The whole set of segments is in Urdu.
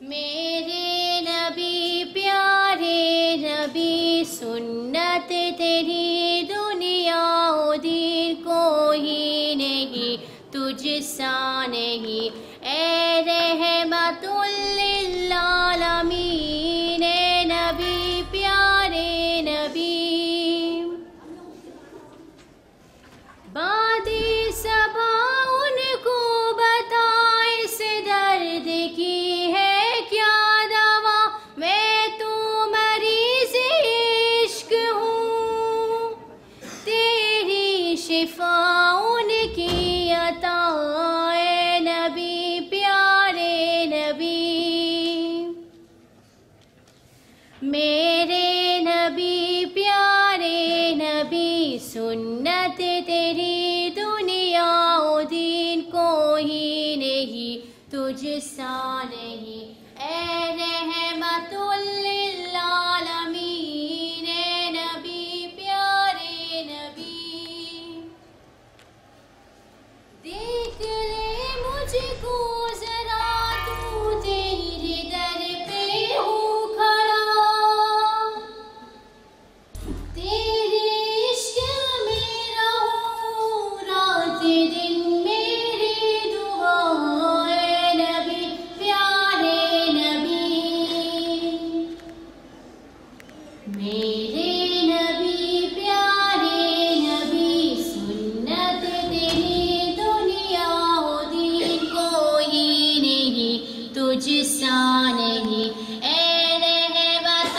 میرے نبی پیارے نبی، سنت تیری دنیا و دین کوئی نہیں تجھ سا نہیں، اے رحمت للعالمین، اے نبی پیارے نبی۔ بادی صبا ان کو بتا اس درد کی ہے کیا دوا، میں تو مریض عشق ہوں، تیری شفا ان کی عطا، اے نبی پیارے نبی۔ میرے نبی پیارے نبی، سنت تیری دنیا و دین کوئی نہیں تجھ سا نہیں، اے رحمت للعالمین، اے نبی پیارے نبی۔ دیکھ لے مجھ کو ذرا تو، تیرے در پہ ہوں کھڑا، تیرے عشق میں رہوں رات دن میری دعا، اے نبی پیارے نبی۔ میرے نبی پیارے نبی، سنت تیری دنیا و دین کوئی نہیں تجھ سا نہیں، اے رحمت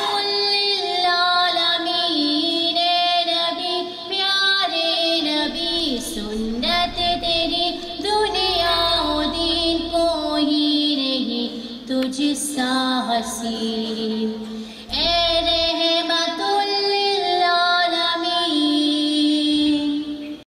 للعالمین، اے نبی پیارے نبی۔ سنت تیری دنیا و دین کوئی نہیں تجھ سا حسین۔